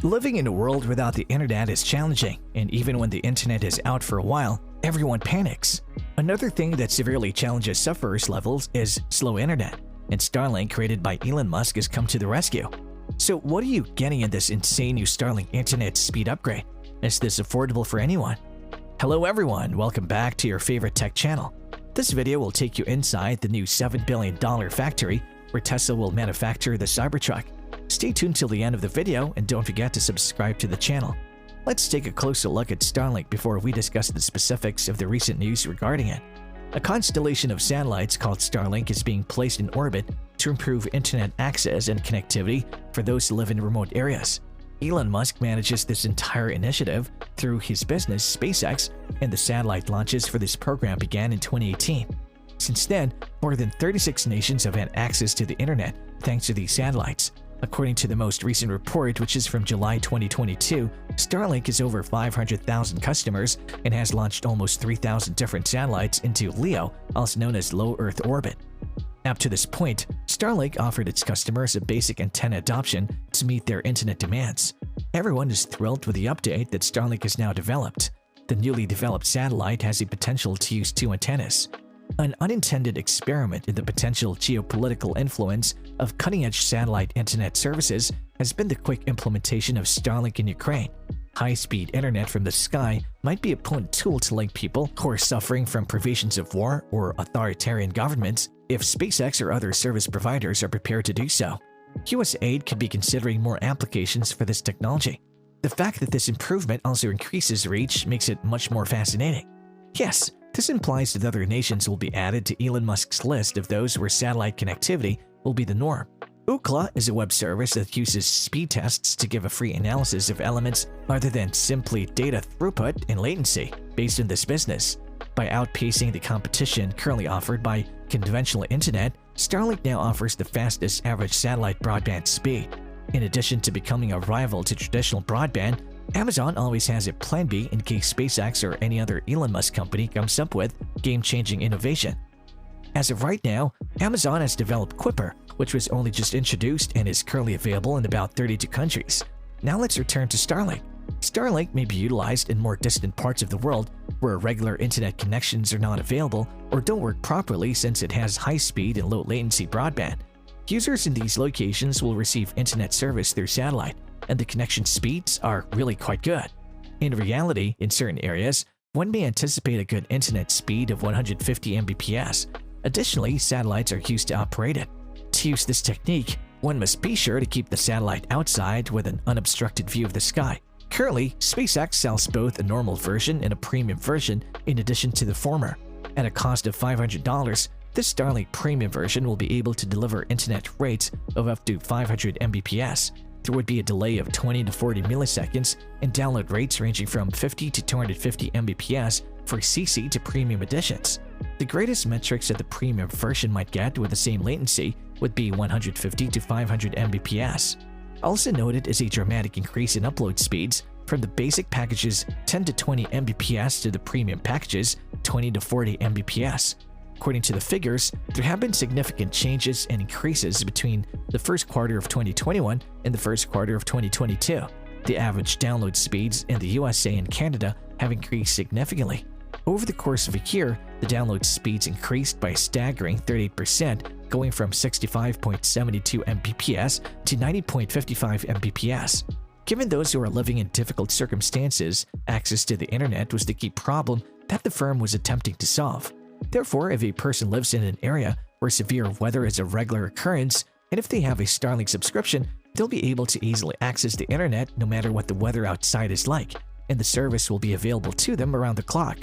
Living in a world without the internet is challenging, and even when the internet is out for a while, everyone panics. Another thing that severely challenges sufferers' levels is slow internet, and Starlink, created by Elon Musk, has come to the rescue. So what are you getting in this insane new Starlink internet speed upgrade? Is this affordable for anyone? Hello everyone, welcome back to your favorite tech channel. This video will take you inside the new $7 billion factory where Tesla will manufacture the Cybertruck. Stay tuned till the end of the video and don't forget to subscribe to the channel. Let's take a closer look at Starlink before we discuss the specifics of the recent news regarding it. A constellation of satellites called Starlink is being placed in orbit to improve internet access and connectivity for those who live in remote areas. Elon Musk manages this entire initiative through his business SpaceX, and the satellite launches for this program began in 2018. Since then, more than 36 nations have had access to the internet thanks to these satellites. According to the most recent report, which is from July 2022, Starlink has over 500,000 customers and has launched almost 3,000 different satellites into LEO, also known as low Earth orbit. Up to this point, Starlink offered its customers a basic antenna adoption to meet their internet demands. Everyone is thrilled with the update that Starlink has now developed. The newly developed satellite has the potential to use two antennas. An unintended experiment in the potential geopolitical influence of cutting-edge satellite internet services has been the quick implementation of Starlink in Ukraine. High-speed internet from the sky might be a potent tool to link people who are suffering from provisions of war or authoritarian governments if SpaceX or other service providers are prepared to do so. USAID could be considering more applications for this technology. The fact that this improvement also increases reach makes it much more fascinating. Yes, this implies that other nations will be added to Elon Musk's list of those where satellite connectivity will be the norm. Ookla is a web service that uses speed tests to give a free analysis of elements rather than simply data throughput and latency based on this business. By outpacing the competition currently offered by conventional internet, Starlink now offers the fastest average satellite broadband speed. In addition to becoming a rival to traditional broadband, Amazon always has a plan B in case SpaceX or any other Elon Musk company comes up with game-changing innovation. As of right now, Amazon has developed Quipper, which was only just introduced and is currently available in about 32 countries. Now let's return to Starlink. Starlink may be utilized in more distant parts of the world where regular internet connections are not available or don't work properly since it has high-speed and low-latency broadband. Users in these locations will receive internet service through satellite, and the connection speeds are really quite good. In reality, in certain areas, one may anticipate a good internet speed of 150 Mbps. Additionally, satellites are used to operate it. To use this technique, one must be sure to keep the satellite outside with an unobstructed view of the sky. Currently, SpaceX sells both a normal version and a premium version in addition to the former. At a cost of $500, this Starlink Premium version will be able to deliver internet rates of up to 500 Mbps. There would be a delay of 20 to 40 milliseconds and download rates ranging from 50 to 250 Mbps for CC to premium editions. The greatest metrics that the premium version might get with the same latency would be 150 to 500 Mbps. Also noted is a dramatic increase in upload speeds from the basic packages 10 to 20 Mbps to the premium packages 20 to 40 Mbps. According to the figures, there have been significant changes and increases between the first quarter of 2021 and the first quarter of 2022. The average download speeds in the USA and Canada have increased significantly. Over the course of a year, the download speeds increased by a staggering 38%, going from 65.72 Mbps to 90.55 Mbps. Given those who are living in difficult circumstances, access to the internet was the key problem that the firm was attempting to solve. Therefore, if a person lives in an area where severe weather is a regular occurrence, and if they have a Starlink subscription, they'll be able to easily access the internet no matter what the weather outside is like, and the service will be available to them around the clock.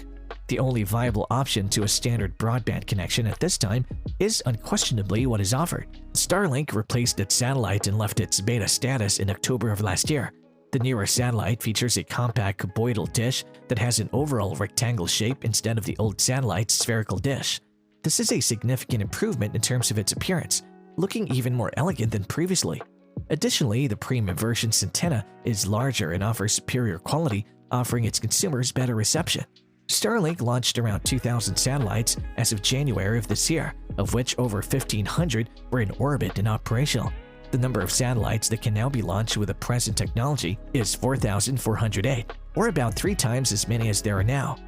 The only viable option to a standard broadband connection at this time is unquestionably what is offered. Starlink replaced its satellite and left its beta status in October of last year. The newer satellite features a compact cuboidal dish that has an overall rectangle shape instead of the old satellite's spherical dish. This is a significant improvement in terms of its appearance, looking even more elegant than previously. Additionally, the premium version's antenna is larger and offers superior quality, offering its consumers better reception. Starlink launched around 2,000 satellites as of January of this year, of which over 1,500 were in orbit and operational. The The number of satellites that can now be launched with the present technology is 4,408, or about 3 times as many as there are now.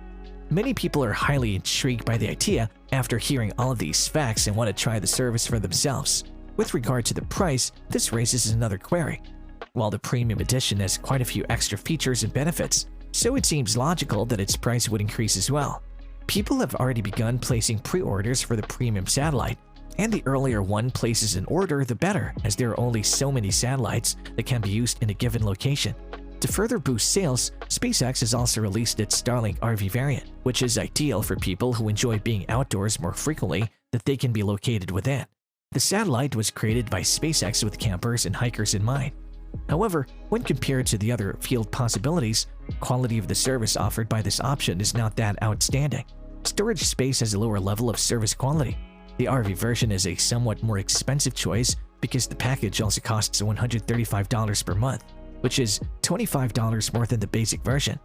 Many people are highly intrigued by the idea after hearing all of these facts and want to try the service for themselves. With regard to the price, this raises another query. While the Premium Edition has quite a few extra features and benefits, so it seems logical that its price would increase as well. People have already begun placing pre-orders for the Premium Satellite, and the earlier one places an order, the better, as there are only so many satellites that can be used in a given location. To further boost sales, SpaceX has also released its Starlink RV variant, which is ideal for people who enjoy being outdoors more frequently that they can be located within. The satellite was created by SpaceX with campers and hikers in mind. However, when compared to the other field possibilities, quality of the service offered by this option is not that outstanding. Storage space has a lower level of service quality. The RV version is a somewhat more expensive choice because the package also costs $135 per month, which is $25 more than the basic version.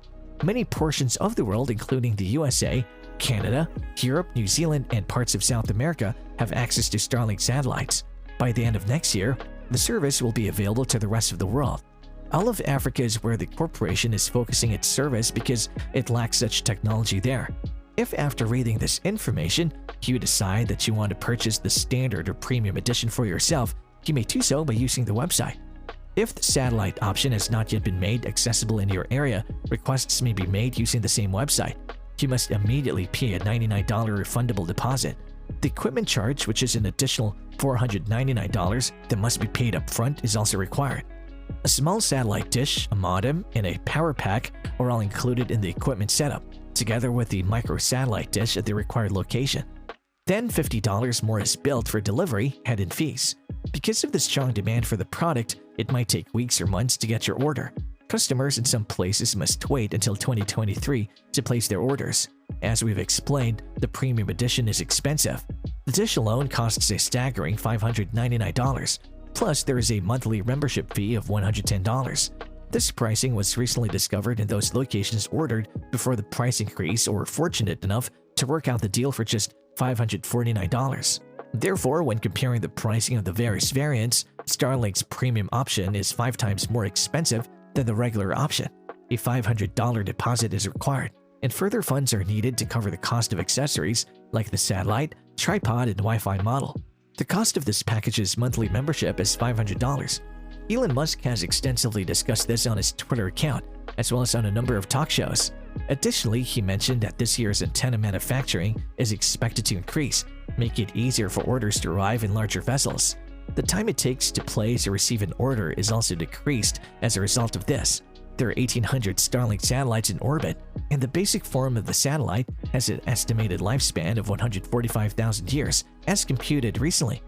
Many portions of the world, including the USA, Canada, Europe, New Zealand, and parts of South America, have access to Starlink satellites. By the end of next year, the service will be available to the rest of the world. All of Africa is where the corporation is focusing its service because it lacks such technology there. If after reading this information, you decide that you want to purchase the standard or premium edition for yourself, you may do so by using the website. If the satellite option has not yet been made accessible in your area, requests may be made using the same website. You must immediately pay a $99 refundable deposit. The equipment charge, which is an additional $499 that must be paid up front, is also required. A small satellite dish, a modem, and a power pack are all included in the equipment setup, together with the micro-satellite dish at the required location. Then $50 more is billed for delivery, hidden fees. Because of the strong demand for the product, it might take weeks or months to get your order. Customers in some places must wait until 2023 to place their orders. As we've explained, the Premium Edition is expensive. The dish alone costs a staggering $599, plus there is a monthly membership fee of $110. This pricing was recently discovered in those locations ordered before the price increase or fortunate enough to work out the deal for just $549. Therefore, when comparing the pricing of the various variants, Starlink's premium option is 5 times more expensive than the regular option. A $500 deposit is required, and further funds are needed to cover the cost of accessories like the satellite, tripod, and Wi-Fi model. The cost of this package's monthly membership is $500. Elon Musk has extensively discussed this on his Twitter account, as well as on a number of talk shows. Additionally, he mentioned that this year's antenna manufacturing is expected to increase, making it easier for orders to arrive in larger vessels. The time it takes to place or receive an order is also decreased as a result of this. There are 1,800 Starlink satellites in orbit, and the basic form of the satellite has an estimated lifespan of 145,000 years, as computed recently.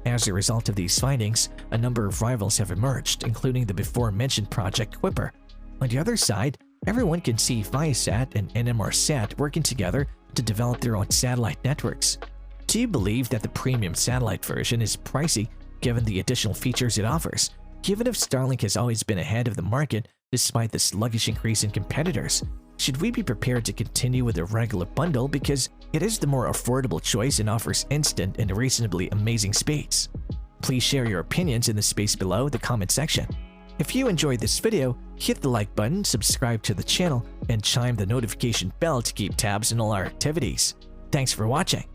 As a result of these findings, a number of rivals have emerged, including the before-mentioned project Quipper. On the other side, everyone can see Viasat and NMRsat working together to develop their own satellite networks. Do you believe that the premium satellite version is pricey given the additional features it offers, given if Starlink has always been ahead of the market despite the sluggish increase in competitors? Should we be prepared to continue with the regular bundle because it is the more affordable choice and offers instant and reasonably amazing speeds? Please share your opinions in the space below the comment section. If you enjoyed this video, hit the like button, subscribe to the channel, and chime the notification bell to keep tabs on all our activities. Thanks for watching.